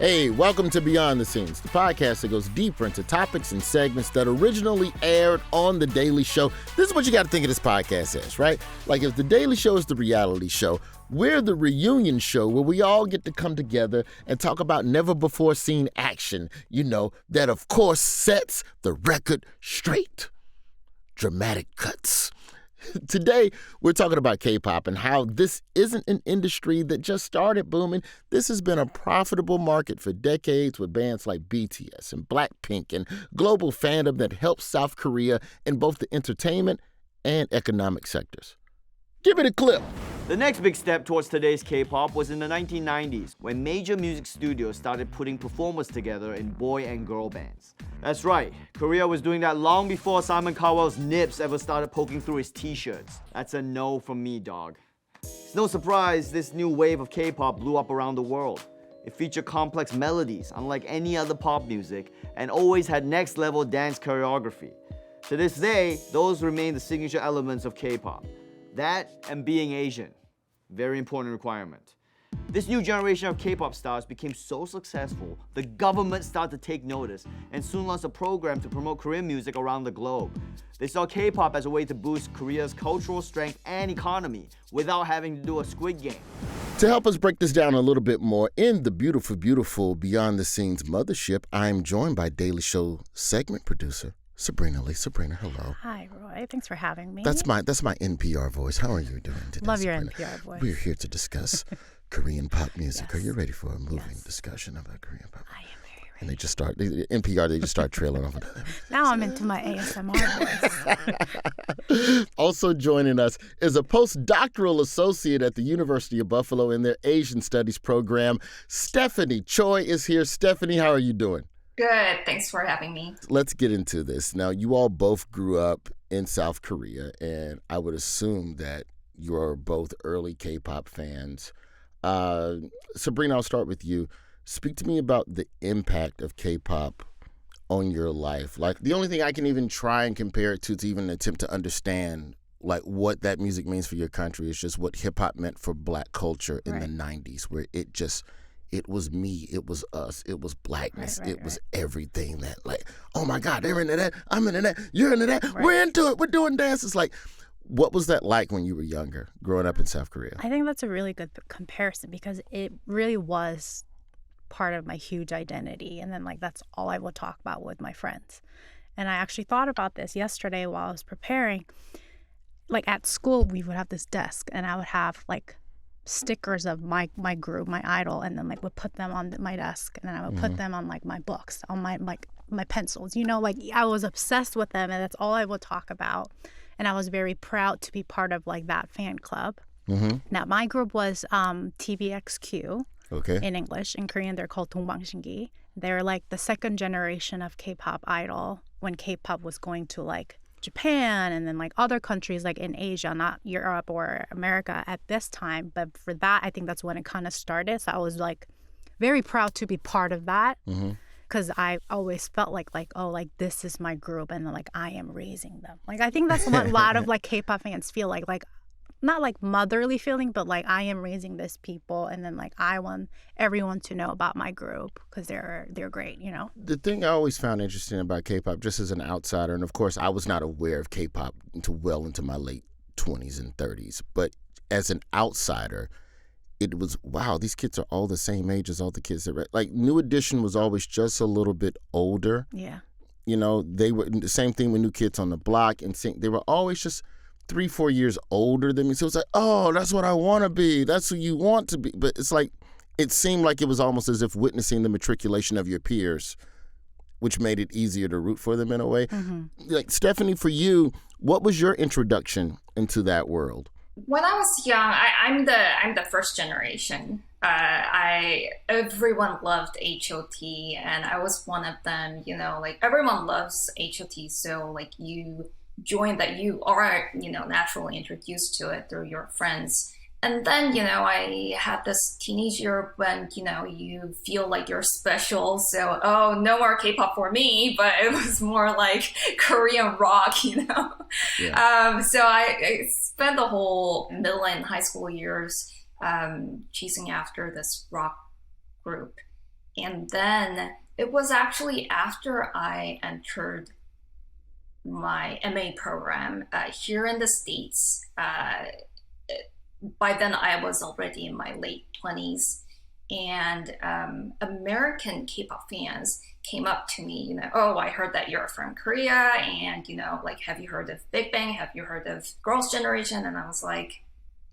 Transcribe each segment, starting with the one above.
Hey, welcome to Beyond the Scenes, the podcast that goes deeper into topics and segments that originally aired on The Daily Show. This is what you got to think of this podcast as, right? Like if The Daily Show is the reality show, we're the reunion show where we all get to come together and talk about never-before-seen action, that of course sets the record straight. Dramatic cuts. Today, we're talking about K-pop and how this isn't an industry that just started booming. This has been a profitable market for decades with bands like BTS and Blackpink and global fandom that helps South Korea in both the entertainment and economic sectors. Give it a clip. The next big step towards today's K-pop was in the 1990s, when major music studios started putting performers together in boy and girl bands. That's right, Korea was doing that long before Simon Cowell's nips ever started poking through his t-shirts. That's a no from me, dog. It's no surprise this new wave of K-pop blew up around the world. It featured complex melodies, unlike any other pop music, and always had next-level dance choreography. To this day, those remain the signature elements of K-pop. That and being Asian. Very important requirement. This new generation of K-pop stars became so successful, the government started to take notice and soon launched a program to promote Korean music around the globe. They saw K-pop as a way to boost Korea's cultural strength and economy without having to do a Squid Game. To help us break this down a little bit more, in the beautiful, beautiful Beyond the Scenes mothership, I'm joined by Daily Show segment producer, Sabrina Lee. Sabrina, hello. Hi, Roy. Thanks for having me. That's my NPR voice. How are you doing today, Love your Sabrina? NPR voice. We're here to discuss Korean pop music. Yes. Are you ready for a moving discussion about Korean pop? I am very ready. And they just start, NPR, they just start trailing off. Now I'm into my ASMR voice. Also joining us is a postdoctoral associate at the University of Buffalo in their Asian Studies program. Stephanie Choi is here. Stephanie, how are you doing? Good. Thanks for having me. Let's get into this. Now, you all both grew up in South Korea, and I would assume that you're both early K-pop fans. Sabrina, I'll start with you. Speak to me about the impact of K-pop on your life. Like, the only thing I can even try and compare it to even attempt to understand like what that music means for your country is just what hip-hop meant for Black culture in the 90s, where it was me, it was us, it was blackness, it was everything that like, oh my God, they're into that, I'm into that, you're into that, we're into it, we're doing dances. Like, what was that like when you were younger, growing up in South Korea? I think that's a really good comparison because it really was part of my huge identity. And then like that's all I would talk about with my friends. And I actually thought about this yesterday while I was preparing. Like at school, we would have this desk and I would have like stickers of my group, my idol, and then like would put them on my desk, and then I would put them on like my books, on my pencils. Like I was obsessed with them, and that's all I would talk about. And I was very proud to be part of like that fan club. Mm-hmm. Now my group was TVXQ. Okay. In English. In Korean, they're called 동방신기. They're like the second generation of K-pop idol when K-pop was going to like Japan and then like other countries like in Asia, not Europe or America at this time. But for that, I think that's when it kind of started. So I was like very proud to be part of that because I always felt like, oh, like this is my group and then like I am raising them. Like I think that's what a lot of like K-pop fans feel like not like motherly feeling, but like I am raising this people and then like I want everyone to know about my group because they're great, The thing I always found interesting about K-pop, just as an outsider, and of course I was not aware of K-pop until well into my late 20s and 30s, but as an outsider, it was, wow, these kids are all the same age as all the kids that like New Edition was always just a little bit older. Yeah. They were the same thing with New Kids on the Block and they were always just 3-4 years older than me. So it's like, oh, that's what I want to be. That's who you want to be. But it's like, it seemed like it was almost as if witnessing the matriculation of your peers, which made it easier to root for them in a way. Mm-hmm. Like, Stephanie, for you, what was your introduction into that world? When I was young, I'm the first generation. Everyone loved HOT, and I was one of them. Like everyone loves HOT, so like you join that, you are naturally introduced to it through your friends. And then I had this teenage year when you feel like you're special, so no more K-pop for me, but it was more like Korean rock. Yeah. So I spent the whole middle and high school years chasing after this rock group. And then it was actually after I entered my MA program here in the States. By then I was already in my late 20s, and American K-pop fans came up to me, oh, I heard that you're from Korea, and like, have you heard of Big Bang? Have you heard of Girls' Generation? And I was like,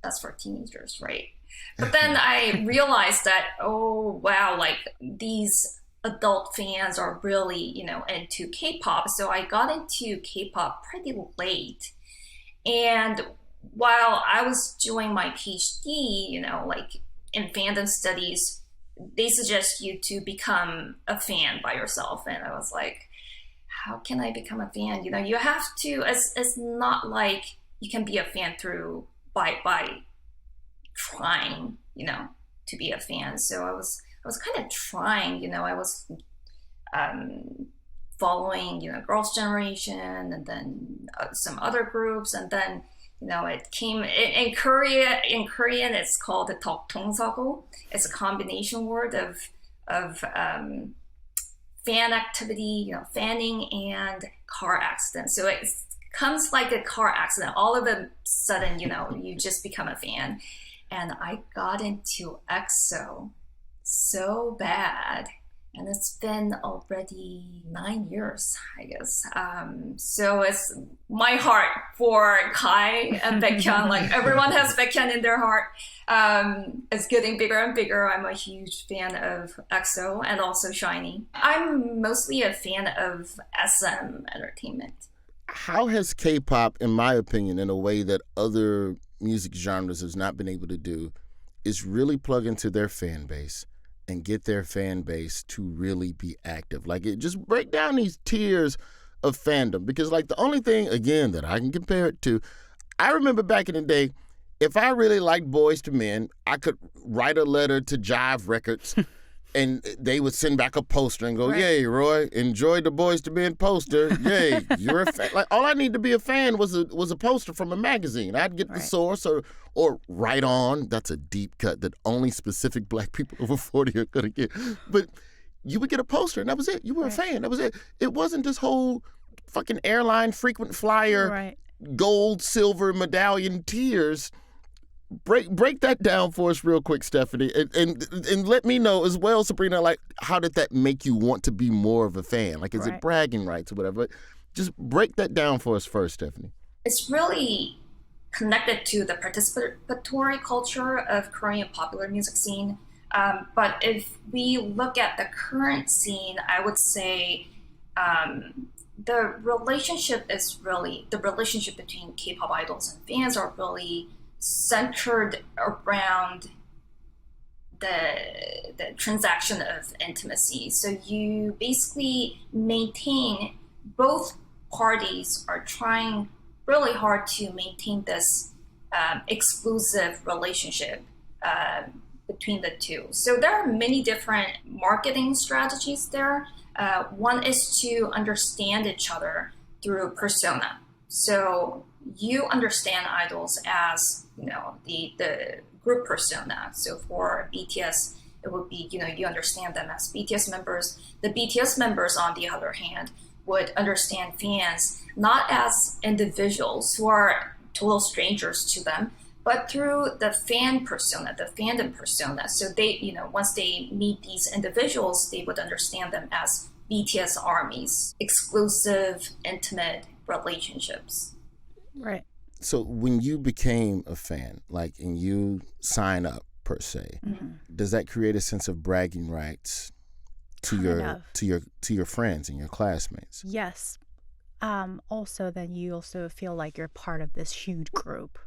that's for teenagers, right? But then I realized that, oh wow, like these adult fans are really, into K-pop. So I got into K-pop pretty late. And while I was doing my PhD, like in fandom studies, they suggest you to become a fan by yourself. And I was like, how can I become a fan? You have to, it's not like you can be a fan through by trying, to be a fan. So I was kind of trying, I was following, Girls' Generation, and then some other groups, and then it came in Korean it's called the 덕통사고. It's a combination word of fan activity, fanning, and car accident. So it comes like a car accident. All of a sudden, you just become a fan. And I got into EXO so bad. And it's been already 9 years, I guess. So it's my heart for Kai and Baekhyun. Like, everyone has Baekhyun in their heart. It's getting bigger and bigger. I'm a huge fan of EXO and also SHINee. I'm mostly a fan of SM entertainment. How has K-pop, in my opinion, in a way that other music genres has not been able to do, is really plug into their fan base and get their fan base to really be active? Like, it just break down these tiers of fandom, because like the only thing, again, that I can compare it to, I remember back in the day, if I really liked Boys to Men, I could write a letter to Jive Records and they would send back a poster and go, right. Yay, Roy, enjoyed the Boys to Men poster. Yay, you're a fan. Like, all I need to be a fan was a poster from a magazine. I'd get the source or Right On. That's a deep cut that only specific Black people over 40 are going to get. But you would get a poster and that was it. You were a fan. That was it. It wasn't this whole fucking airline frequent flyer, gold, silver medallion tiers. Break that down for us real quick, Stephanie, and let me know as well, Sabrina, like, how did that make you want to be more of a fan? Like, is it bragging rights or whatever? But just break that down for us first, Stephanie. It's really connected to the participatory culture of Korean popular music scene. But if we look at the current scene, I would say the relationship between K-pop idols and fans are really centered around the transaction of intimacy. So you basically maintain, both parties are trying really hard to maintain this exclusive relationship between the two. So there are many different marketing strategies there. One is to understand each other through persona. So you understand idols as, the group persona. So for BTS, it would be, you understand them as BTS members. The BTS members, on the other hand, would understand fans not as individuals who are total strangers to them, but through the fan persona, the fandom persona. So they, once they meet these individuals, they would understand them as BTS armies, exclusive, intimate relationships. Right. So when you became a fan, like, and you sign up per se, does that create a sense of bragging rights to your friends and your classmates? Yes. Also, then you also feel like you're part of this huge group,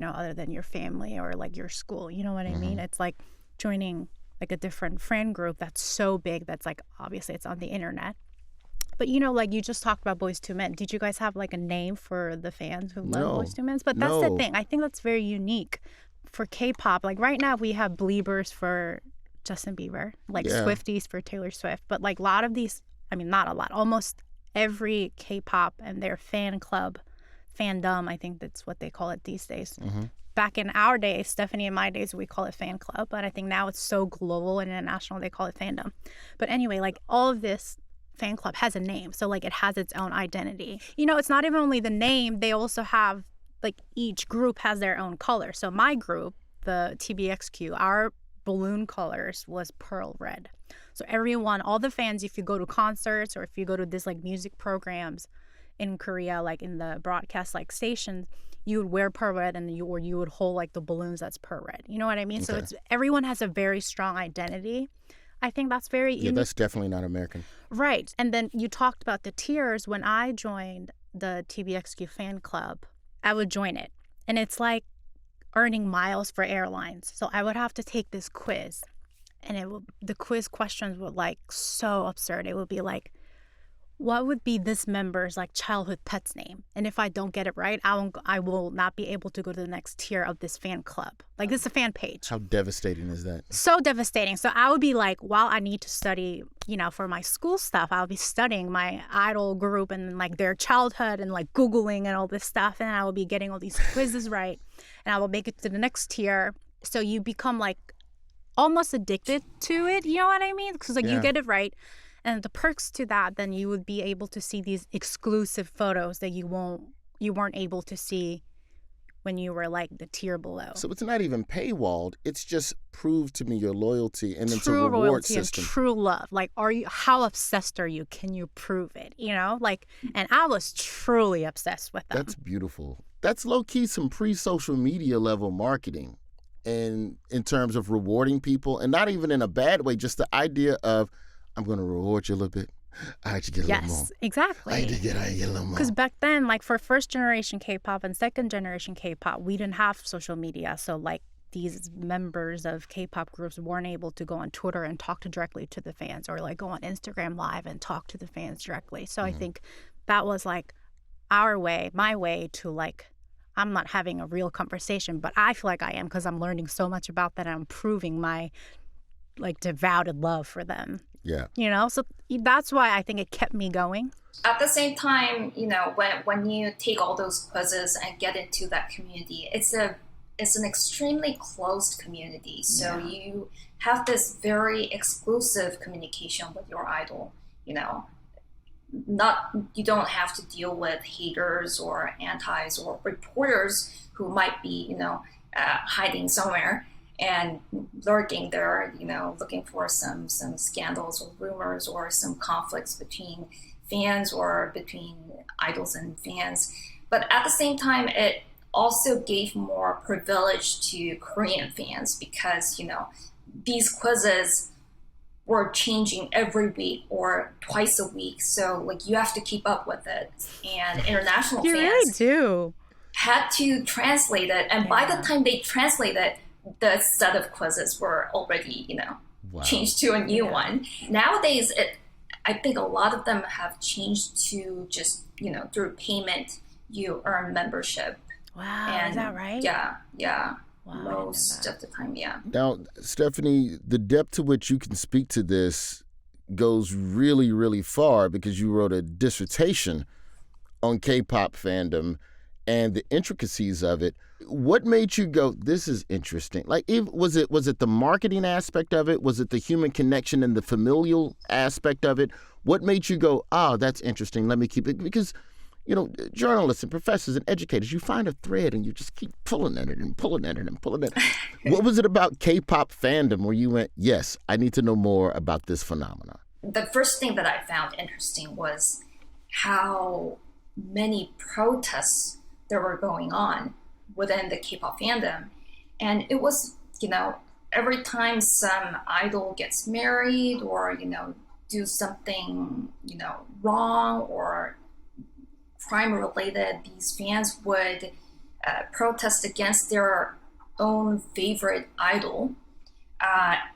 other than your family or like your school. You know what I mean? It's like joining like a different friend group that's so big that's like, obviously it's on the internet. But like you just talked about Boys to Men. Did you guys have like a name for the fans who love Boys to Men? But that's the thing. I think that's very unique for K-pop. Like right now we have Beliebers for Justin Bieber, like Swifties for Taylor Swift. But like a lot of these, I mean, not a lot, almost every K-pop and their fan club, fandom, I think that's what they call it these days. back in our days, Stephanie and my days, we call it fan club, but I think now it's so global and international, they call it fandom. But anyway, like all of this fan club has a name. So like it has its own identity. You know, it's not even only the name, they also have like each group has their own color. So my group, the TBXQ, our balloon colors was pearl red. So everyone, all the fans, if you go to concerts or if you go to this like music programs in Korea, like in the broadcast like stations, you would wear pearl red and you would hold like the balloons that's pearl red. You know what I mean? Okay. So it's everyone has a very strong identity. I think that's very unique. Yeah, that's definitely not American. Right. And then you talked about the tiers. When I joined the TBXQ fan club, I would join it. And it's like earning miles for airlines. So I would have to take this quiz. And the quiz questions were like so absurd. It would be like, what would be this member's like childhood pet's name? And if I don't get it right, I will not be able to go to the next tier of this fan club. Like this is a fan page. How devastating is that? So devastating. So I would be like, while I need to study, you know, for my school stuff, I'll be studying my idol group and like their childhood and like Googling and all this stuff. And I will be getting all these quizzes right. And I will make it to the next tier. So you become like almost addicted to it. You know what I mean? Because like you get it right. And the perks to that, then you would be able to see these exclusive photos that you weren't able to see when you were like the tier below. So it's not even paywalled. It's just prove to me your loyalty, and it's a true reward loyalty system. And true love. Like, how obsessed are you? Can you prove it? You know, like, and I was truly obsessed with them. That's beautiful. That's low key some pre-social media level marketing, and in terms of rewarding people, and not even in a bad way. Just the idea of, I'm going to reward you a little bit. I had to get a little more. Yes, exactly. I had to get a little more. Because back then, like for first generation K-pop and second generation K-pop, we didn't have social media. So like these members of K-pop groups weren't able to go on Twitter and talk directly to the fans, or like go on Instagram Live and talk to the fans directly. So I think that was like our way, my way to like, I'm not having a real conversation, but I feel like I am because I'm learning so much about that. I'm proving my like devoted love for them. Yeah. You know, so that's why I think it kept me going. At the same time, you know, when you take all those quizzes and get into that community, it's an extremely closed community. So you have this very exclusive communication with your idol. You know, you don't have to deal with haters or antis or reporters who might be, you know, hiding somewhere and lurking there, you know, looking for some scandals or rumors or some conflicts between fans or between idols and fans. But at the same time, it also gave more privilege to Korean fans because, you know, these quizzes were changing every week or twice a week. So like you have to keep up with it. And international fans really do. Had to translate it. And by the time they translate it, the set of quizzes were already, you know, changed to a new one. Nowadays, I think a lot of them have changed to just, you know, through payment, you earn membership. Wow, and is that right? Yeah. Wow, most of the time, yeah. Now, Stephanie, the depth to which you can speak to this goes really, really far because you wrote a dissertation on K-pop fandom and the intricacies of it. What made you go, this is interesting? Like, was it the marketing aspect of it? Was it the human connection and the familial aspect of it? What made you go, oh, that's interesting, let me keep it? Because, you know, journalists and professors and educators, you find a thread and you just keep pulling at it and pulling at it and pulling at it. What was it about K-pop fandom where you went, yes, I need to know more about this phenomenon? The first thing that I found interesting was how many protests there were going on within the K-pop fandom. And it was, you know, every time some idol gets married or, you know, do something, you know, wrong or crime related, these fans would protest against their own favorite idol.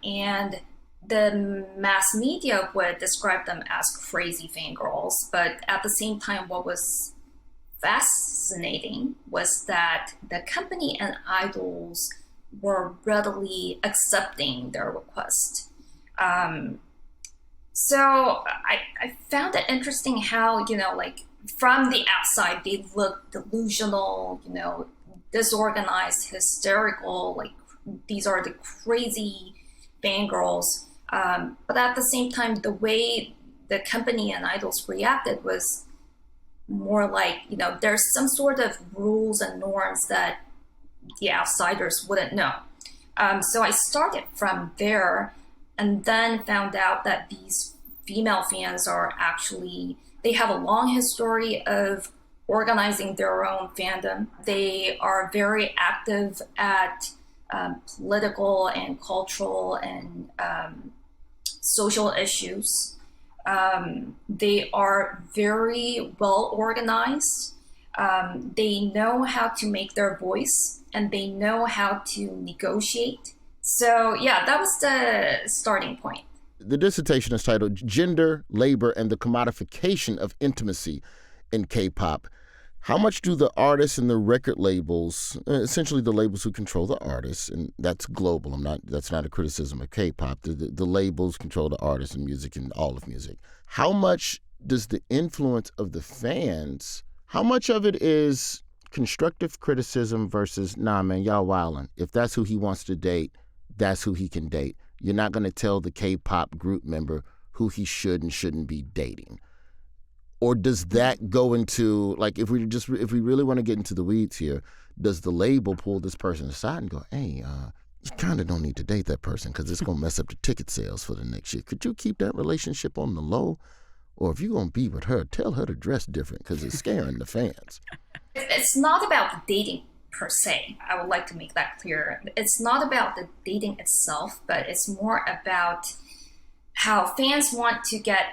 And the mass media would describe them as crazy fangirls. But at the same time, what was fascinating was that the company and idols were readily accepting their request. So I found it interesting how, you know, like from the outside, they look delusional, you know, disorganized, hysterical, like these are the crazy fangirls. But at the same time, the way the company and idols reacted was more like, there's some sort of rules and norms that the outsiders wouldn't know. So I started from there and then found out that these female fans are actually, they have a long history of organizing their own fandom. They are very active at political and cultural and social issues. They are very well organized. They know how to make their voice and they know how to negotiate. So yeah, that was the starting point. The dissertation is titled Gender, Labor, and the Commodification of Intimacy in K-Pop. How much do the artists and the record labels, essentially the labels who control the artists, and that's global, that's not a criticism of K-pop, the labels control the artists and music and all of music. How much does the influence of the fans, how much of it is constructive criticism versus, nah, man, y'all wildin'. If that's who he wants to date, that's who he can date. You're not going to tell the K-pop group member who he should and shouldn't be dating. Or does that go into, like, if we really want to get into the weeds here, does the label pull this person aside and go, hey, you kind of don't need to date that person because it's going to mess up the ticket sales for the next year. Could you keep that relationship on the low? Or if you're going to be with her, tell her to dress different because it's scaring the fans. It's not about dating per se. I would like to make that clear. It's not about the dating itself, but it's more about how fans want to get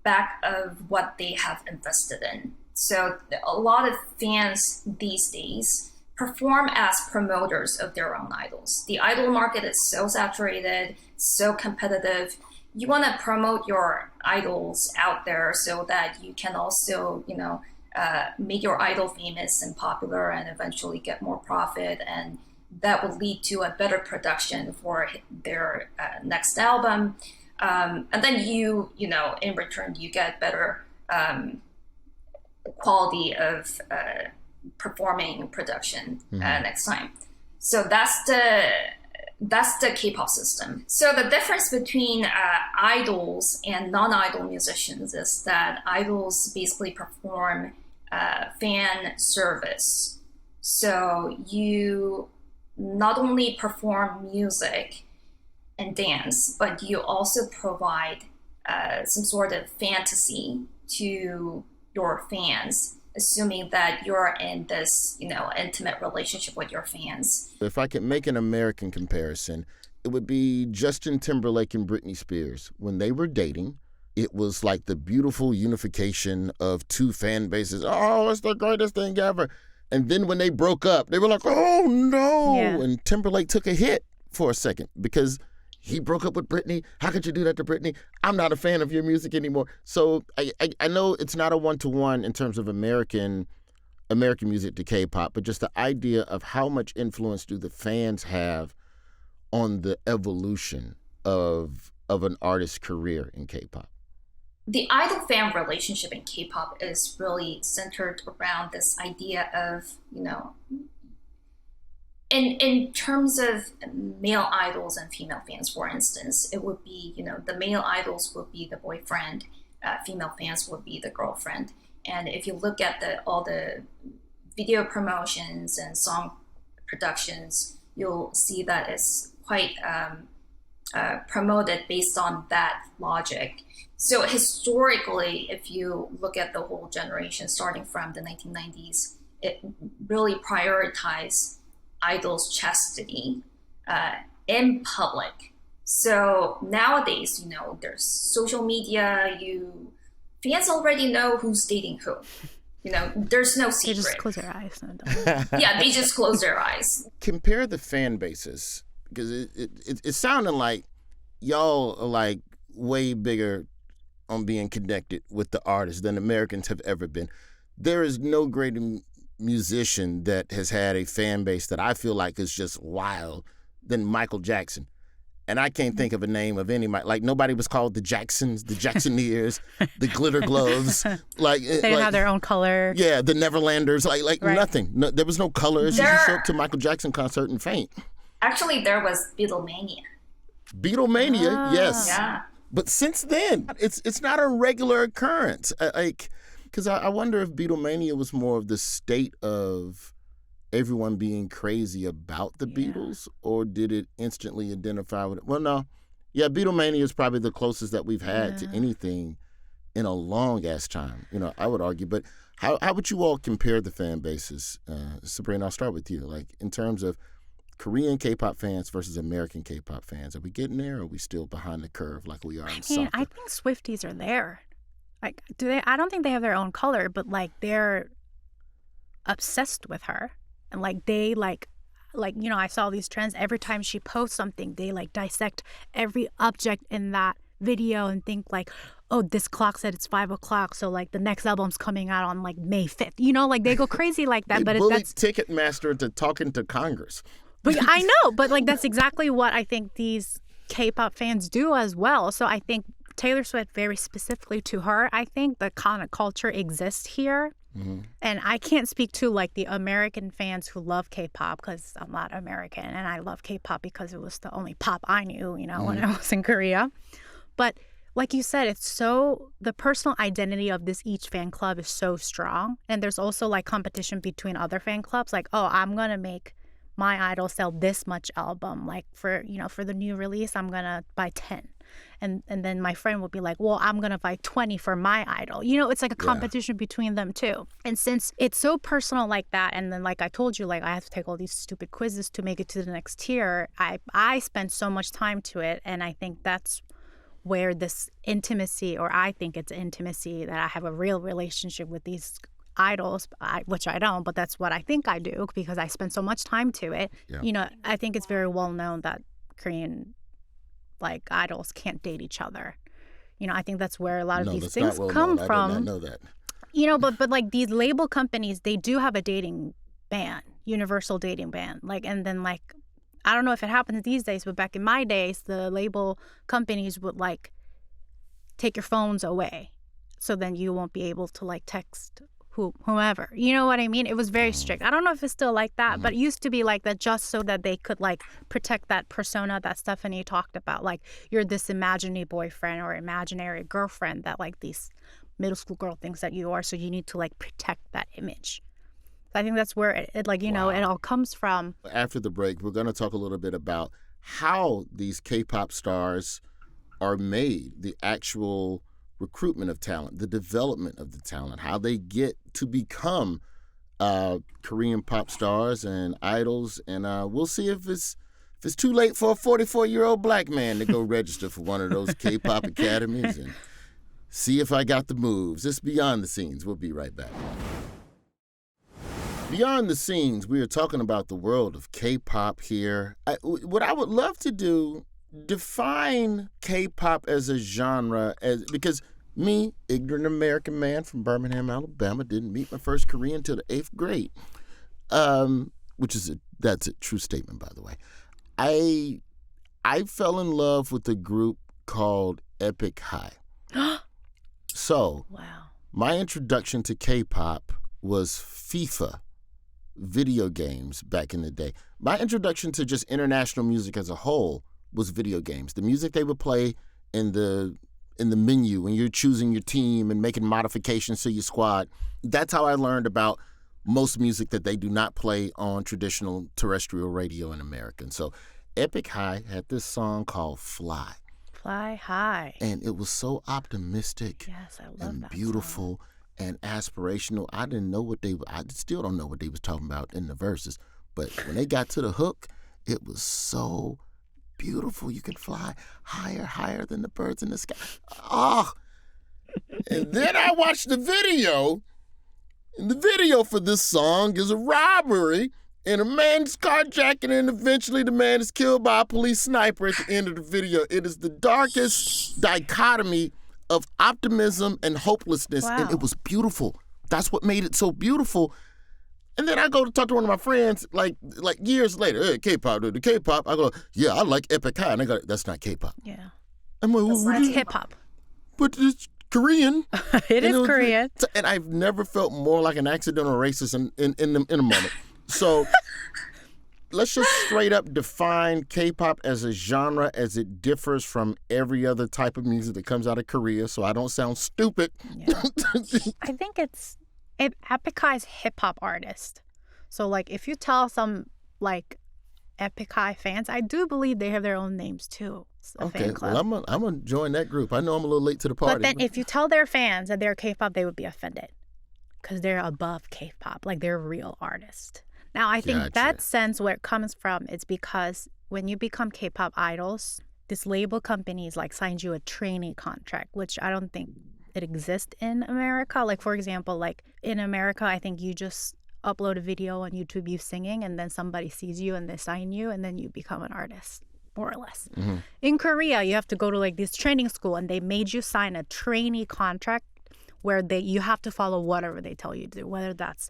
back of what they have invested in. So a lot of fans these days perform as promoters of their own idols. The idol market is so saturated, so competitive. You want to promote your idols out there so that you can also, make your idol famous and popular and eventually get more profit, and that will lead to a better production for their next album. And then you in return, you get better quality of performing production next time. So that's the K-pop system. So the difference between idols and non-idol musicians is that idols basically perform fan service. So you not only perform music and dance, but you also provide some sort of fantasy to your fans, assuming that you're in this, intimate relationship with your fans. If I could make an American comparison, it would be Justin Timberlake and Britney Spears. When they were dating, it was like the beautiful unification of two fan bases. Oh, it's the greatest thing ever. And then when they broke up, they were like, oh, no. Yeah. And Timberlake took a hit for a second because he broke up with Britney. How could you do that to Britney? I'm not a fan of your music anymore. So I know it's not a one-to-one in terms of American music to K-pop, but just the idea of how much influence do the fans have on the evolution of an artist's career in K-pop? The idol-fan relationship in K-pop is really centered around this idea of, in terms of male idols and female fans, for instance, it would be, the male idols would be the boyfriend, female fans would be the girlfriend. And if you look at all the video promotions and song productions, you'll see that it's quite promoted based on that logic. So historically, if you look at the whole generation starting from the 1990s, it really prioritized idols' chastity in public. So nowadays, there's social media, fans already know who's dating who. There's no secret. They just close their eyes. Yeah, they just close their eyes. Compare the fan bases, because it sounded like y'all are like way bigger on being connected with the artists than Americans have ever been. There is no greater musician that has had a fan base that I feel like is just wild than Michael Jackson. And I can't think of a name of anybody. Like, nobody was called the Jacksons, the Jacksoneers, the Glitter Gloves. Like, they didn't have their own color. Yeah, the Neverlanders. Like Right. nothing. No, there was no colors. You show up to Michael Jackson concert and faint. Actually, there was Beatlemania. Beatlemania, yes. Yeah. But since then, it's not a regular occurrence. Because I wonder if Beatlemania was more of the state of everyone being crazy about the Beatles, or did it instantly identify with it? Well, no. Yeah, Beatlemania is probably the closest that we've had to anything in a long-ass time, I would argue. But how would you all compare the fan bases? Sabrina, I'll start with you. Like, in terms of Korean K-pop fans versus American K-pop fans, are we getting there, or are we still behind the curve like we are in South? I think Swifties are there. Like, do they? I don't think they have their own color, but like they're obsessed with her, and like they like I saw these trends. Every time she posts something, they like dissect every object in that video and think like, oh, this clock said it's 5 o'clock, so like the next album's coming out on like May 5th. Like they go crazy like that. They but bullied that's Ticketmaster into talking to Congress. But I know, but like that's exactly what I think these K-pop fans do as well. So I think Taylor Swift, very specifically to her, I think the kind of culture exists here. Mm-hmm. And I can't speak to like the American fans who love K-pop, because I'm not American, and I love K-pop because it was the only pop I knew, when I was in Korea. But like you said, it's so, the personal identity of this each fan club is so strong. And there's also like competition between other fan clubs. Like, oh, I'm going to make my idol sell this much album. Like for the new release, I'm going to buy 10. And then my friend would be like, well, I'm going to buy 20 for my idol. It's like a competition between them too. And since it's so personal like that, and then like I told you, like I have to take all these stupid quizzes to make it to the next tier, I spend so much time to it. And I think that's where this intimacy, or I think it's intimacy, that I have a real relationship with these idols, which I don't, but that's what I think I do because I spend so much time to it. Yeah. I think it's very well known that Korean like idols can't date each other. I think that's where a lot of these things come from. I did not know that. But like these label companies, they do have a dating ban, universal dating ban. Like, and then like, I don't know if it happens these days, but back in my days, the label companies would like take your phones away, so then you won't be able to like text whomever. You know what I mean? It was very strict. I don't know if it's still like that, but it used to be like that just so that they could like protect that persona that Stephanie talked about. Like, you're this imaginary boyfriend or imaginary girlfriend that like these middle school girl thinks that you are, so you need to like protect that image. I think that's where it like, it all comes from. After the break, we're going to talk a little bit about how these K-pop stars are made, the actual recruitment of talent, the development of the talent, how they get to become Korean pop stars and idols. And we'll see if it's too late for a 44-year-old black man to go register for one of those K-pop academies and see if I got the moves. It's Beyond the Scenes. We'll be right back. Beyond the Scenes, we are talking about the world of K-pop here. What I would love to do, define K-pop as a genre, because me, ignorant American man from Birmingham, Alabama, didn't meet my first Korean until the 8th grade, that's a true statement, by the way. I fell in love with a group called Epic High. So, wow. My introduction to K-pop was FIFA video games back in the day. My introduction to just international music as a whole was video games. The music they would play in the menu when you're choosing your team and making modifications to your squad. That's how I learned about most music that they do not play on traditional terrestrial radio in America. And so Epic High had this song called Fly. Fly High. And it was so optimistic. Yes, I love and that beautiful song. And aspirational. I still don't know what they was talking about in the verses. But when they got to the hook, it was so beautiful. You can fly higher than the birds in the sky. Oh. And then I watched the video. And the video for this song is a robbery. And a man's carjacking, and eventually the man is killed by a police sniper at the end of the video. It is the darkest dichotomy of optimism and hopelessness. Wow. And it was beautiful. That's what made it so beautiful. And then I go to talk to one of my friends like years later, hey, K-pop, dude, the K-pop. I go, yeah, I like Epic High. And they go, that's not K-pop. Yeah. I'm like, That's hip-hop. But it's Korean. It is Korean. And I've never felt more like an accidental racist in a moment. So let's just straight up define K-pop as a genre as it differs from every other type of music that comes out of Korea, so I don't sound stupid. Yeah. I think Epic High is hip-hop artist. So, like, if you tell some, like, Epic High fans, I do believe they have their own names, too. Okay, well, I'm gonna join that group. I know I'm a little late to the party. But then if you tell their fans that they're K-pop, they would be offended because they're above K-pop. Like, they're real artists. Now, I think that sense where it comes from is because when you become K-pop idols, this label companies, like, signs you a trainee contract, which I don't think it exists in America. Like, for example, like, in America, I think you just upload a video on YouTube, you singing, and then somebody sees you and they sign you, and then you become an artist. More or less. Mm-hmm. In Korea, you have to go to like this training school and they made you sign a trainee contract where you have to follow whatever they tell you to do, whether that's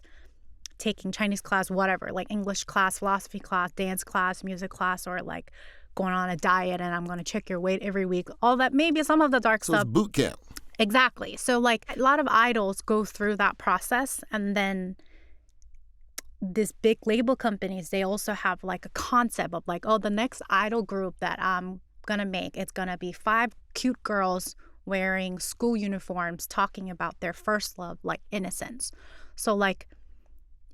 taking Chinese class, whatever, like English class, philosophy class, dance class, music class, or like going on a diet and I'm going to check your weight every week. All that, maybe some of the dark stuff. It's boot camp. Exactly. So like a lot of idols go through that process, and then these big label companies, they also have like a concept of like, oh, the next idol group that I'm gonna make, it's gonna be 5 cute girls wearing school uniforms talking about their first love, like innocence. So like,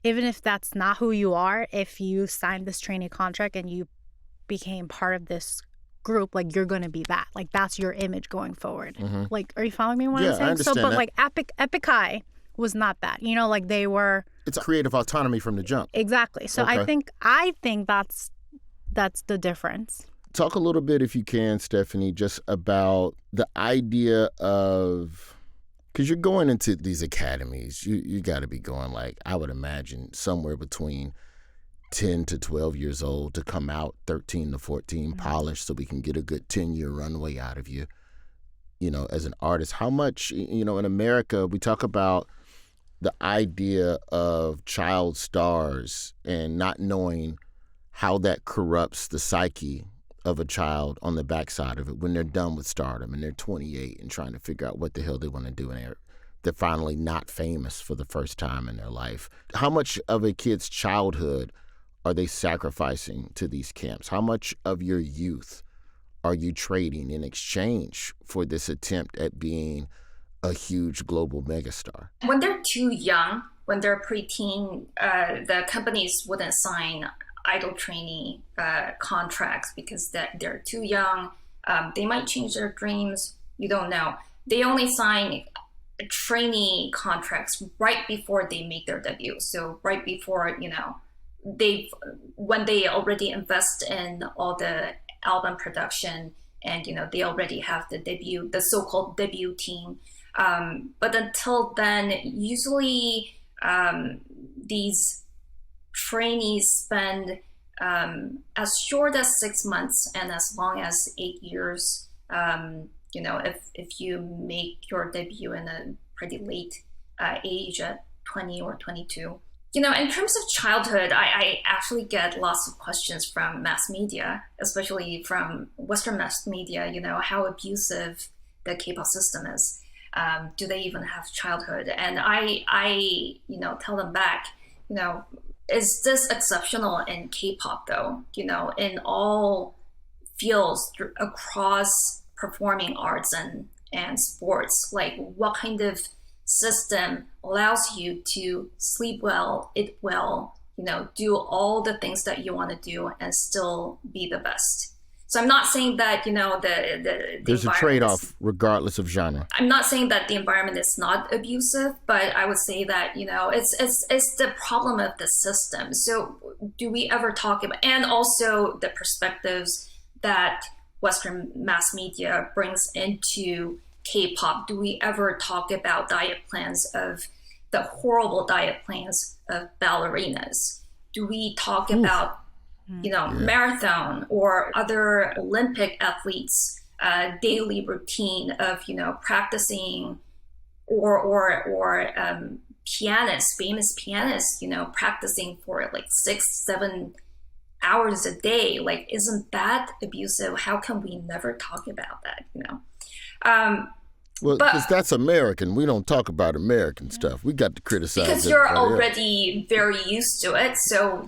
even if that's not who you are, if you signed this trainee contract and you became part of this group, like you're gonna be that. Like that's your image going forward. Mm-hmm. Like, are you following me what I'm saying? I understand so, but that. like Epic High was not that. You know, like they were. It's creative autonomy from the jump. Exactly. So okay. I think that's the difference. Talk a little bit, if you can, Stephanie, just about the idea of, because you're going into these academies, you got to be going like, I would imagine somewhere between 10 to 12 years old to come out 13 to 14 polished, so we can get a good 10-year runway out of you, you know, as an artist. How much, you know, in America, we talk about the idea of child stars and not knowing how that corrupts the psyche of a child on the backside of it when they're done with stardom and they're 28 and trying to figure out what the hell they want to do, and they're finally not famous for the first time in their life. How much of a kid's childhood are they sacrificing to these camps? How much of your youth are you trading in exchange for this attempt at being a huge global megastar? When they're too young, when they're preteen, the companies wouldn't sign idol trainee contracts because they're too young. They might change their dreams. You don't know. They only sign trainee contracts right before they make their debut. So right before, you know, when they already invest in all the album production and, you know, they already have the so-called debut team. But until then, usually these trainees spend as short as 6 months and as long as 8 years. You know, if you make your debut in a pretty late age at 20 or 22. You know, in terms of childhood, I actually get lots of questions from mass media, especially from Western mass media, you know, how abusive the K-pop system is. Do they even have childhood? And I you know, tell them back, you know, is this exceptional in K-pop though? You know, in all fields across performing arts and sports, like what kind of system allows you to sleep well, eat well, you know, do all the things that you want to do and still be the best. So I'm not saying that, you know, there's a trade-off regardless of genre. I'm not saying that the environment is not abusive, but I would say that, you know, it's the problem of the system. So do we ever talk about, and also the perspectives that Western mass media brings into K-pop, do we ever talk about diet plans of the horrible diet plans of ballerinas? Do we talk about, you know, marathon or other Olympic athletes' daily routine of, you know, practicing or famous pianists, practicing for like 6-7 hours a day. Like, isn't that abusive? How come we never talk about that? Well, because that's American. We don't talk about American stuff. We got to criticize because you're everybody already very used to it. So,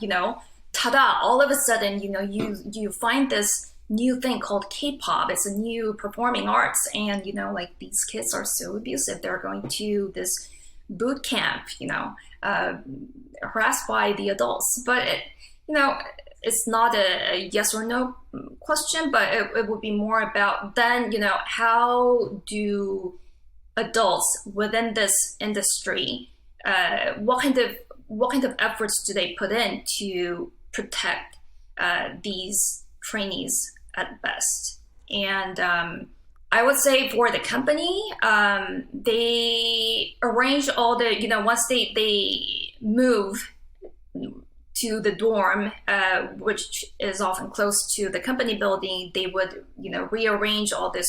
ta-da, all of a sudden, you find this new thing called K-pop. It's a new performing arts. And, like, these kids are so abusive. They're going to this boot camp, harassed by the adults. But, it's not a yes or no question, but it would be more about then, how do adults within this industry, what kind of efforts do they put in to protect these trainees at best? And I would say for the company, they arrange all the, once they move to the dorm, which is often close to the company building, they would, rearrange all the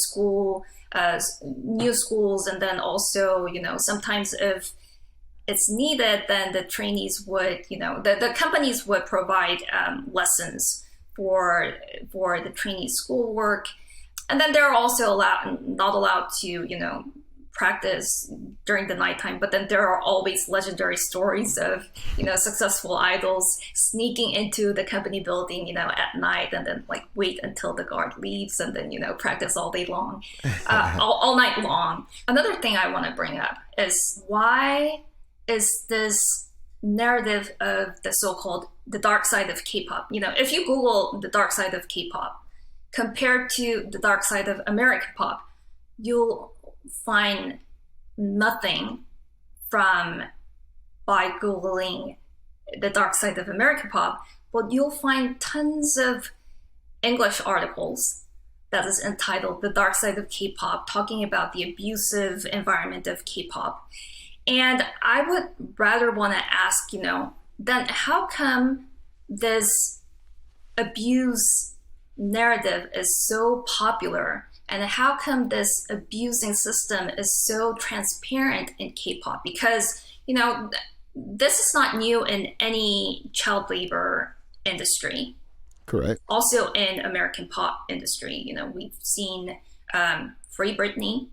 new schools. And then also, sometimes if it's needed, then the trainees would, the companies would provide lessons for the trainee schoolwork. And then they're also not allowed to, practice during the nighttime, but then there are always legendary stories of, successful idols sneaking into the company building, at night, and then like wait until the guard leaves and then, practice all day long, all night long. Another thing I want to bring up is, why is this narrative of the so-called the dark side of K-pop? If you Google the dark side of K-pop compared to the dark side of American pop, you'll find nothing by Googling the dark side of American pop, but you'll find tons of English articles that is entitled The Dark Side of K-pop, talking about the abusive environment of K-pop. And I would rather want to ask, then how come this abuse narrative is so popular? And how come this abusing system is so transparent in K-pop? Because, this is not new in any child labor industry. Correct. Also in American pop industry, we've seen Free Britney,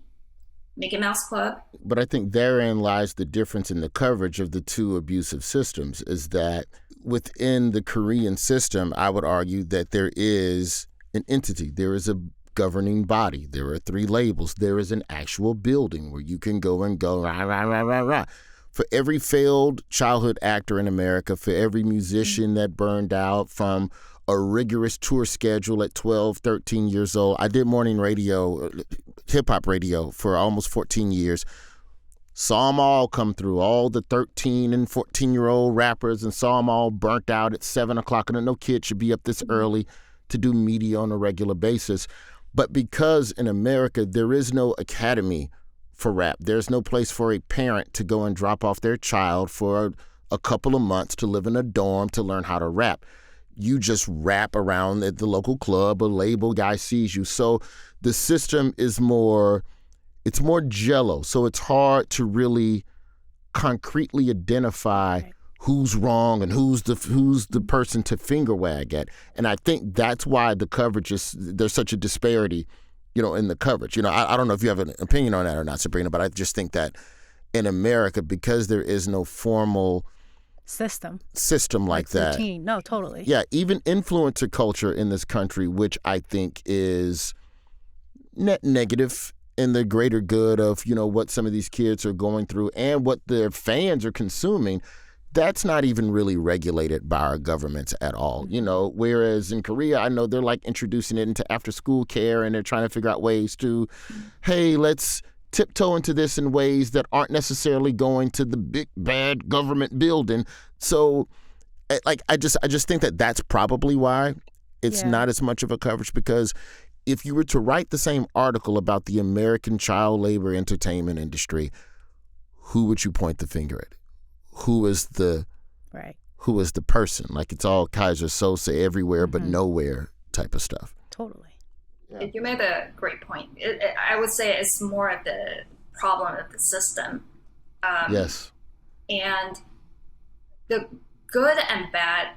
Mickey Mouse Club. But I think therein lies the difference in the coverage of the two abusive systems, is that within the Korean system, I would argue that there is an entity, there is a governing body. There are 3 labels. There is an actual building where you can go and go, rah, rah, rah, rah, rah. For every failed childhood actor in America, for every musician that burned out from a rigorous tour schedule at 12, 13 years old. I did morning radio, hip-hop radio for almost 14 years. Saw them all come through, all the 13 and 14-year-old rappers, and saw them all burnt out at 7 o'clock. And no kid should be up this early to do media on a regular basis. But because in America, there is no academy for rap, there's no place for a parent to go and drop off their child for a couple of months to live in a dorm to learn how to rap. You just rap around at the local club, a label guy sees you. So the system is more jello. So it's hard to really concretely identify who's wrong and who's the person to finger wag at. And I think that's why the coverage there's such a disparity, in the coverage. I don't know if you have an opinion on that or not, Sabrina, but I just think that in America, because there is no formal system like that. Routine. No, totally. Yeah, even influencer culture in this country, which I think is net negative in the greater good of, what some of these kids are going through and what their fans are consuming. That's not even really regulated by our governments at all, whereas in Korea, I know they're like introducing it into after school care, and they're trying to figure out ways to, hey, let's tiptoe into this in ways that aren't necessarily going to the big bad government building. So I just think that that's probably why it's not as much of a coverage, because if you were to write the same article about the American child labor entertainment industry, who would you point the finger at? Who is the person? Like, it's all Kaiser Soze everywhere but nowhere type of stuff. Totally. Yeah. You made a great point. I would say it's more of the problem of the system. Yes. And the good and bad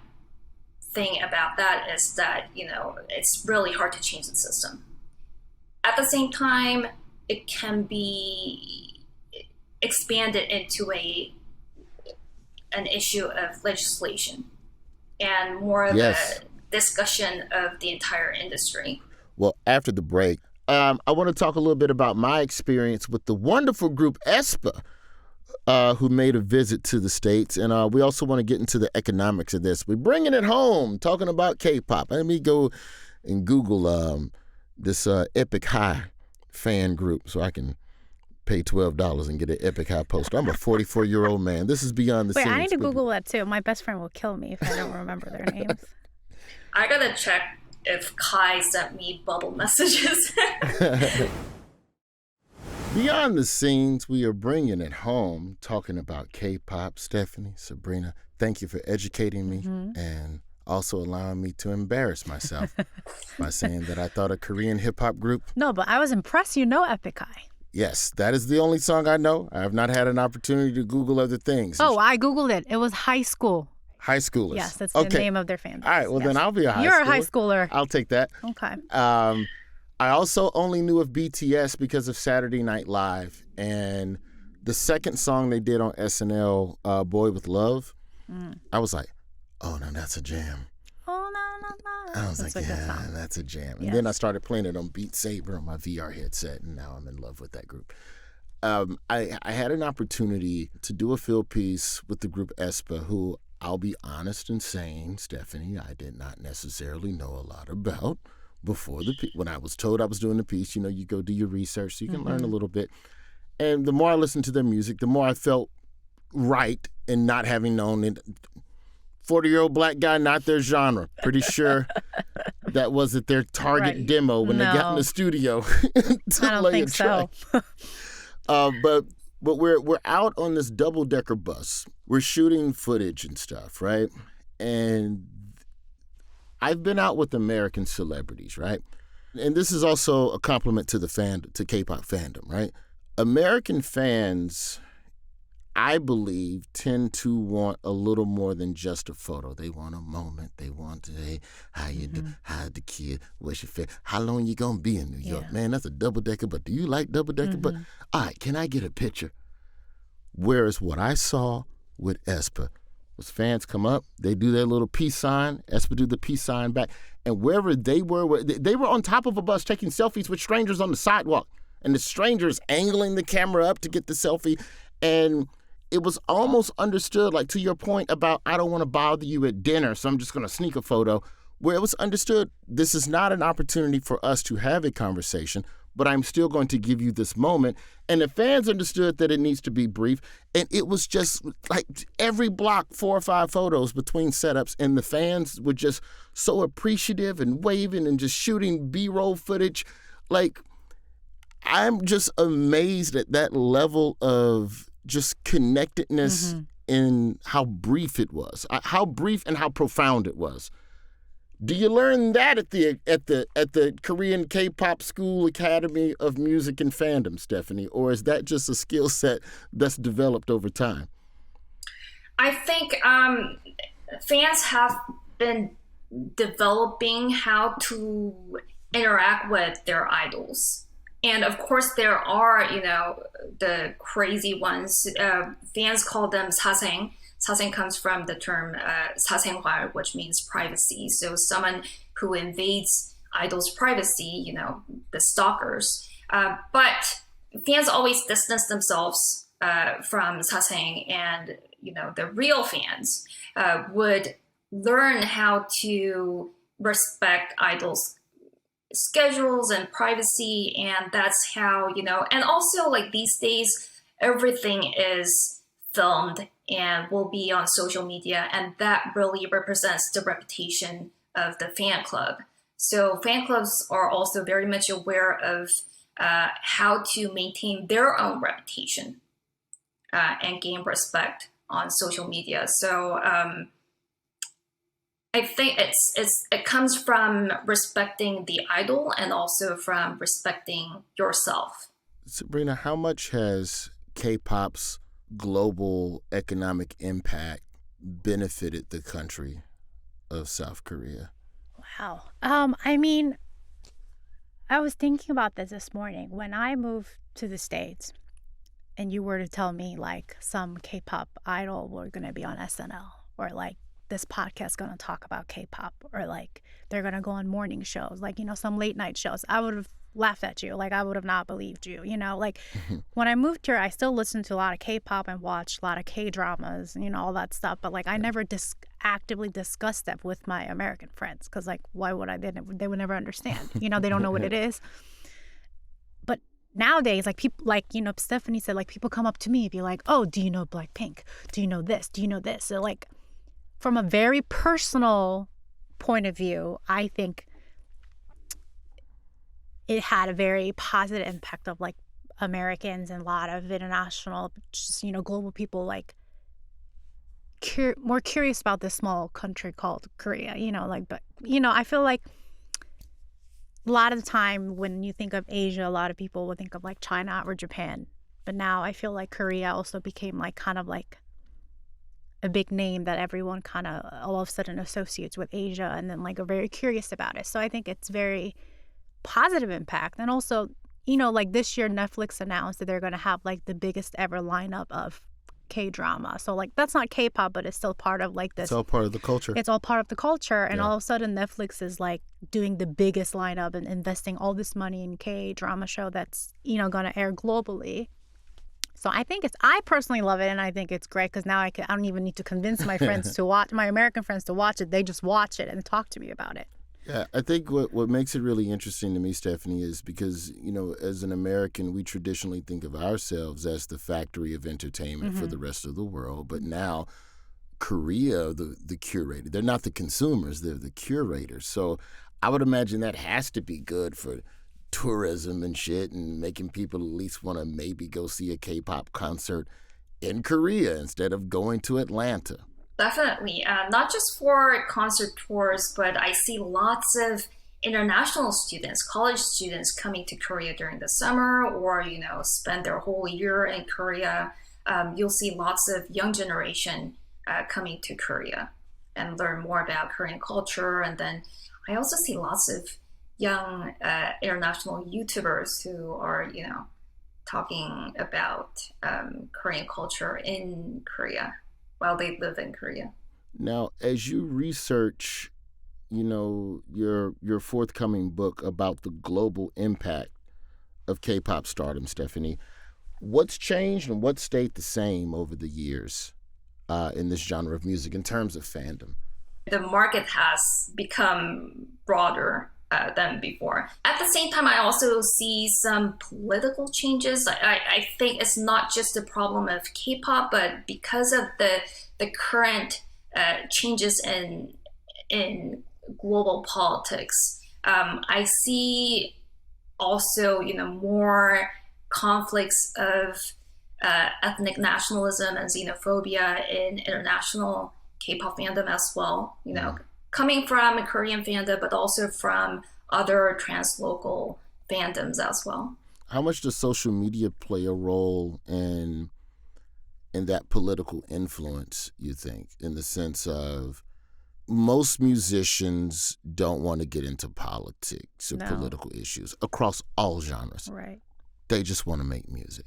thing about that is that, it's really hard to change the system. At the same time, it can be expanded into an issue of legislation and more of a discussion of the entire industry. Well, after the break, I want to talk a little bit about my experience with the wonderful group aespa, who made a visit to the States. And we also want to get into the economics of this. We're bringing it home, talking about K-pop. Let me go and Google this Epic High fan group so I can pay $12 and get an Epic High poster. I'm a 44-year-old man. This is beyond the scenes. Wait, I need to Google that too. My best friend will kill me if I don't remember their names. I gotta check if Kai sent me bubble messages. Beyond the scenes, we are bringing it home, talking about K-pop. Stephanie, Sabrina, thank you for educating me and also allowing me to embarrass myself by saying that I thought a Korean hip-hop group. No, but I was impressed you know Epic High. Yes, that is the only song I know. I have not had an opportunity to Google other things. Oh, I Googled it. It was high school. High schoolers. Yes, that's the name of their fan base. All right, well, then I'll be a high schooler. You're a high schooler. I'll take that. Okay. I also only knew of BTS because of Saturday Night Live. And the second song they did on SNL, Boy With Love, I was like, oh, no, that's a jam. Oh, no. I was like, yeah, that's a jam. And then I started playing it on Beat Saber on my VR headset, and now I'm in love with that group. I had an opportunity to do a field piece with the group aespa, who I'll be honest in saying, Stephanie, I did not necessarily know a lot about before when I was told I was doing the piece. You go do your research so you can learn a little bit. And the more I listened to their music, the more I felt right in not having known it. 40-year-old black guy, not their genre. Pretty sure that wasn't their target demo when they got in the studio to I don't lay think a track. So. But we're out on this double-decker bus. We're shooting footage and stuff, right? And I've been out with American celebrities, right? And this is also a compliment to to K-pop fandom, right? American fans, I believe, tend to want a little more than just a photo. They want a moment. They want to, hey, how you do? How the kid? What's your fit? How long you gonna be in New York? Man, that's a double-decker, but do you like double-decker? But all right, can I get a picture? Whereas what I saw with aespa was fans come up, they do their little peace sign, aespa do the peace sign back, and wherever they were on top of a bus taking selfies with strangers on the sidewalk, and the strangers angling the camera up to get the selfie, and it was almost understood, like to your point about I don't want to bother you at dinner, so I'm just going to sneak a photo, where it was understood this is not an opportunity for us to have a conversation, but I'm still going to give you this moment. And the fans understood that it needs to be brief. And it was just like every block, 4 or 5 photos between setups. And the fans were just so appreciative and waving and just shooting B-roll footage. Like, I'm just amazed at that level of just connectedness in how brief it was, how brief and how profound it was. Do you learn that at the Korean K-pop School Academy of Music and Fandom, Stephanie, or is that just a skill set that's developed over time? I think fans have been developing how to interact with their idols. And of course, there are, the crazy ones. Fans call them 사생. 사생 comes from the term 사생활, which means privacy. So someone who invades idols' privacy, the stalkers. But fans always distance themselves from 사생, and the real fans would learn how to respect idols' schedules and privacy, and that's how and also like these days everything is filmed and will be on social media, and that really represents the reputation of the fan club. So fan clubs are also very much aware of how to maintain their own reputation and gain respect on social media. So I think it comes from respecting the idol and also from respecting yourself. Sabrina, how much has K-pop's global economic impact benefited the country of South Korea? Wow. I mean, I was thinking about this morning. When I moved to the States and you were to tell me like some K-pop idol were going to be on SNL, or like this podcast going to talk about K-pop, or like they're going to go on morning shows, like, you know, some late night shows, I would have laughed at you. Like, I would have not believed you, you know, like when I moved here, I still listened to a lot of K-pop and watched a lot of K-dramas, you know, all that stuff. But like, I never actively discussed that with my American friends, because like, why would I? They would never understand, you know, they don't know what it is. But nowadays, like people, like, you know, Stephanie said, like people come up to me and be like, oh, do you know Blackpink? Do you know this? Do you know this? So like, from a very personal point of view, I think it had a very positive impact of like Americans and a lot of international, just, you know, global people like more curious about this small country called Korea, you know, like, but, you know, I feel like a lot of the time when you think of Asia, a lot of people would think of like China or Japan. But now I feel like Korea also became like kind of like a big name that everyone kind of all of a sudden associates with Asia, and then like are very curious about it. So I think it's very positive impact. And also, you know, like this year Netflix announced that they're going to have like the biggest ever lineup of K-drama. So like that's not K-pop, but it's still part of like this. It's all part of the culture. It's all part of the culture. And Yeah. all of a sudden Netflix is like doing the biggest lineup and investing all this money in K-drama show that's, you know, going to air globally. So I personally love it, and I think it's great because now I don't even need to convince my friends to watch, my American friends to watch it. They just watch it and talk to me about it. Yeah, I think what makes it really interesting to me, Stephanie, is because, you know, as an American, we traditionally think of ourselves as the factory of entertainment for the rest of the world. But now Korea, the curator, they're not the consumers, they're the curators. So I would imagine that has to be good for tourism and shit, and making people at least want to maybe go see a K-pop concert in Korea instead of going to Atlanta. Definitely. Not just for concert tours, but I see lots of international students, college students coming to Korea during the summer, or, you know, spend their whole year in Korea. You'll see lots of young generation coming to Korea and learn more about Korean culture. And then I also see lots of young international YouTubers who are, you know, talking about Korean culture in Korea while they live in Korea. Now, as you research, you know, your forthcoming book about the global impact of K-pop stardom, Stephanie, what's changed and what stayed the same over the years in this genre of music in terms of fandom? The market has become broader than before. At the same time, I also see some political changes. I think it's not just a problem of K-pop, but because of the current changes in global politics, I see also, you know, more conflicts of ethnic nationalism and xenophobia in international K-pop fandom as well. You know, coming from a Korean fandom, but also from other translocal fandoms as well. How much does social media play a role in that political influence, you think, in the sense of most musicians don't want to get into politics or political issues across all genres. Right. They just want to make music.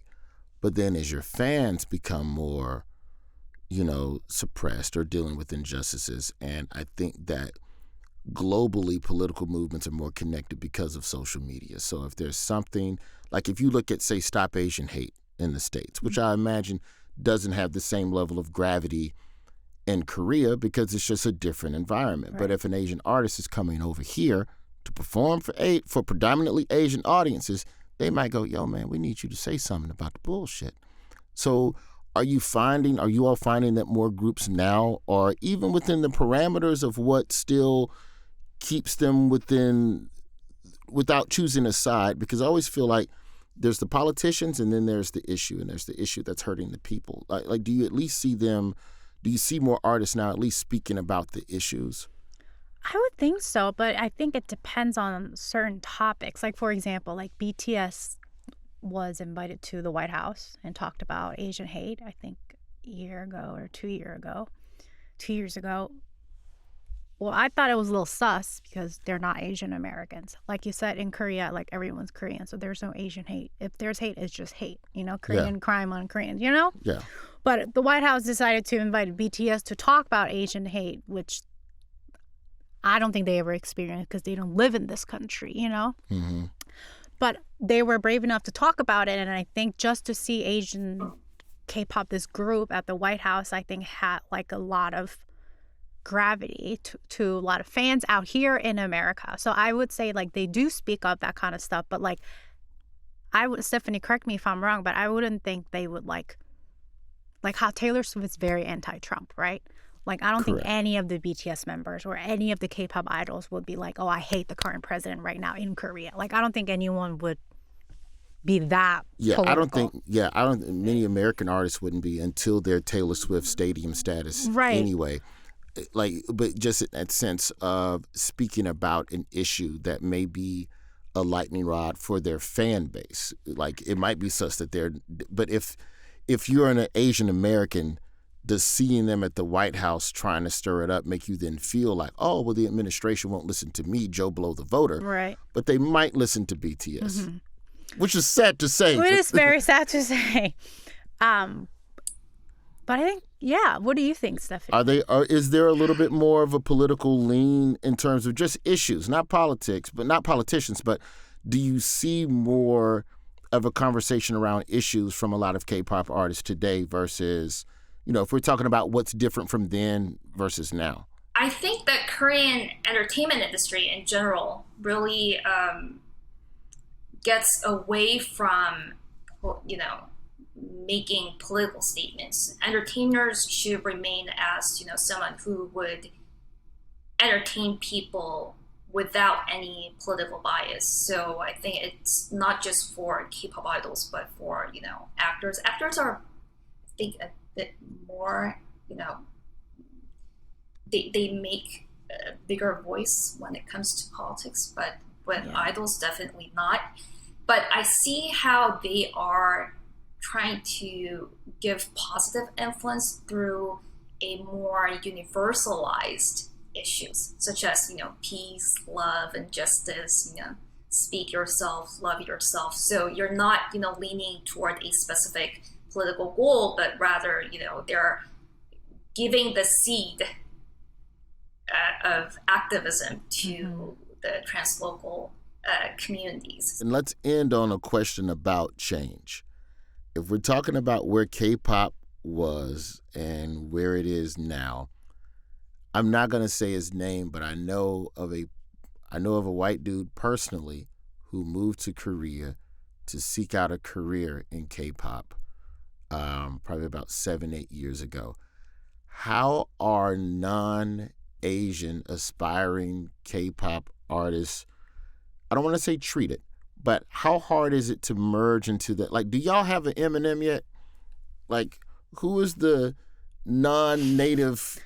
But then as your fans become more, you know, suppressed or dealing with injustices, and I think that globally political movements are more connected because of social media. So if there's something, like if you look at, say, Stop Asian Hate in the States, which I imagine doesn't have the same level of gravity in Korea because it's just a different environment. Right. But if an Asian artist is coming over here to perform for predominantly Asian audiences, they might go, yo, man, we need you to say something about the bullshit. So are you all finding that more groups now are even within the parameters of what still keeps them without choosing a side? Because I always feel like there's the politicians and then there's the issue, and there's the issue that's hurting the people. Like do you at least see more artists now at least speaking about the issues? I would think so, but I think it depends on certain topics. Like, for example, like BTS was invited to the White House and talked about Asian hate, I think a year ago or 2 years ago. Well, I thought it was a little sus because they're not Asian Americans. Like you said, in Korea, like everyone's Korean, so there's no Asian hate. If there's hate, it's just hate, Korean crime on Koreans, Yeah. But the White House decided to invite BTS to talk about Asian hate, which I don't think they ever experienced because they don't live in this country, Mm-hmm. But they were brave enough to talk about it, and I think just to see Asian K-pop, this group at the White House, I think had like a lot of gravity to a lot of fans out here in America. So I would say like they do speak up that kind of stuff, but like Stephanie, correct me if I'm wrong, but I wouldn't think they would like how Taylor Swift is very anti-Trump, right? Like I don't think any of the BTS members or any of the K-pop idols would be like, oh, I hate the current president right now in Korea. Like I don't think anyone would be that political. I don't think many American artists wouldn't be until their Taylor Swift stadium status anyway. Like, but just in that sense of speaking about an issue that may be a lightning rod for their fan base. Like, it might be such that but if you're an Asian American, does seeing them at the White House trying to stir it up make you then feel like, oh, well, the administration won't listen to me, Joe Blow the voter. Right. But they might listen to BTS, which is sad to say. It is very sad to say. But I think, what do you think, Stephanie? Is there a little bit more of a political lean in terms of just issues, not politics, but not politicians, but do you see more of a conversation around issues from a lot of K-pop artists today versus, if we're talking about what's different from then versus now? I think that Korean entertainment industry in general really gets away from, making political statements. Entertainers should remain as, someone who would entertain people without any political bias. So I think it's not just for K-pop idols, but for, actors. Actors are, I think, a bit more, they make a bigger voice when it comes to politics, but with idols, definitely not. But I see how they are trying to give positive influence through a more universalized issues, such as, peace, love, and justice, speak yourself, love yourself. So you're not, leaning toward a specific political goal, but rather, they're giving the seed of activism to the translocal communities. And let's end on a question about change. If we're talking about where K-pop was and where it is now, I'm not going to say his name, but I know of a white dude personally who moved to Korea to seek out a career in K-pop, probably about 7-8 years ago. How are non-Asian aspiring K-pop artists, I don't want to say treated, but how hard is it to merge into that? Like, do y'all have an Eminem yet? Like, who is the non-native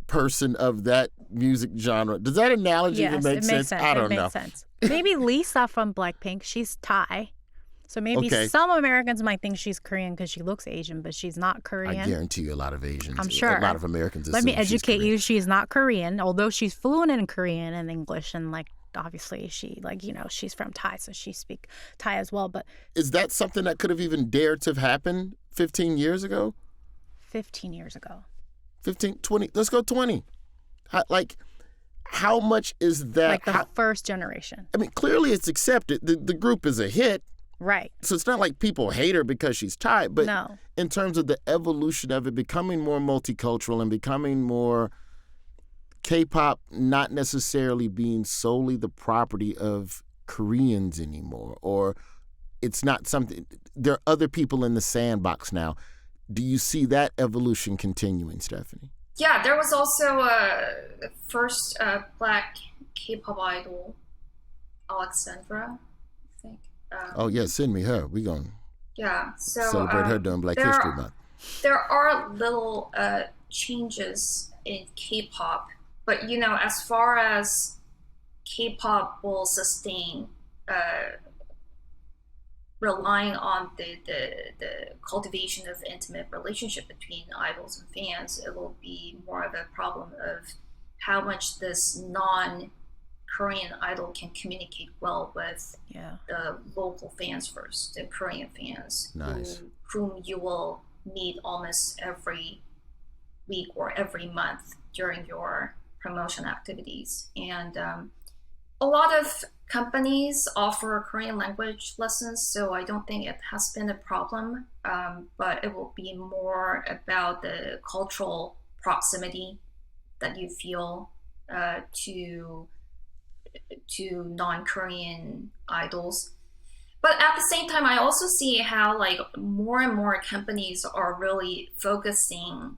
person of that music genre? Does that analogy even make sense? I don't know. Sense. Maybe Lisa from Blackpink. She's Thai. So maybe some Americans might think she's Korean because she looks Asian, but she's not Korean. I guarantee you a lot of Asians. I'm sure. A lot of Americans. Let me educate you. She's not Korean, although she's fluent in Korean and English, and obviously she she's from Thai, so she speaks Thai as well. But is that something that could have even dared to have happened 15 years ago? 15 years ago. 15, 20. Let's go 20. How much is that? The first generation. I mean, clearly it's accepted. The group is a hit. Right. So it's not like people hate her because she's Thai, but no. In terms of the evolution of it becoming more multicultural and becoming more K-pop not necessarily being solely the property of Koreans anymore, or it's not something, there are other people in the sandbox now. Do you see that evolution continuing, Stephanie? Yeah, there was also a first black K-pop idol, Alexandra, I think. Oh yeah, send me her. We gonna celebrate her during Black History Month. There are little changes in K-pop, but as far as K-pop will sustain relying on the cultivation of intimate relationship between idols and fans. It will be more of a problem of how much this non-Korean idol can communicate well with the local fans first, the Korean fans, Nice. whom you will meet almost every week or every month during your promotion activities. And a lot of companies offer Korean language lessons, so I don't think it has been a problem, but it will be more about the cultural proximity that you feel to non-Korean idols. But at the same time, I also see how like more and more companies are really focusing,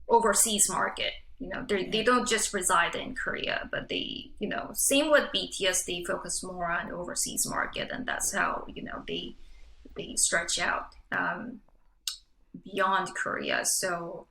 overseas market. They don't just reside in Korea, but they, same with BTS, they focus more on overseas market, and that's how, they stretch out beyond Korea. So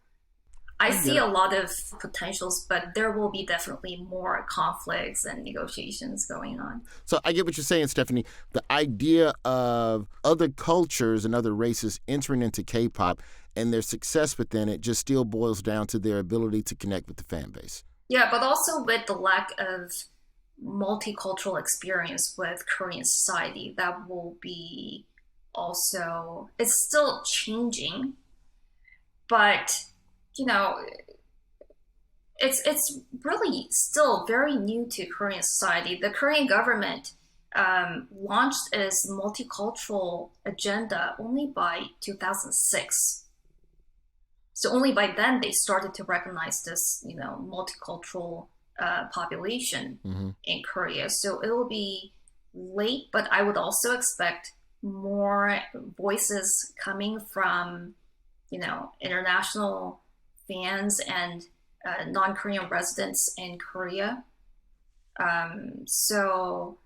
I see a lot of potentials, but there will be definitely more conflicts and negotiations going on. So I get what you're saying, Stephanie. The idea of other cultures and other races entering into K-pop and their success within it just still boils down to their ability to connect with the fan base. Yeah, but also with the lack of multicultural experience with Korean society, that will be also, it's still changing, but it's really still very new to Korean society. The Korean government launched its multicultural agenda only by 2006. So only by then they started to recognize this, multicultural population in Korea. So it will be late, but I would also expect more voices coming from, international fans and non-Korean residents in Korea. So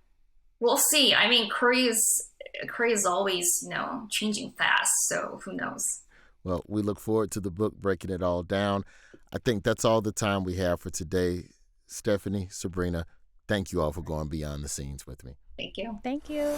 we'll see. I mean, Korea is always, changing fast. So who knows? Well, we look forward to the book breaking it all down. I think that's all the time we have for today. Stephanie, Sabrina, thank you all for going beyond the scenes with me. Thank you. Thank you.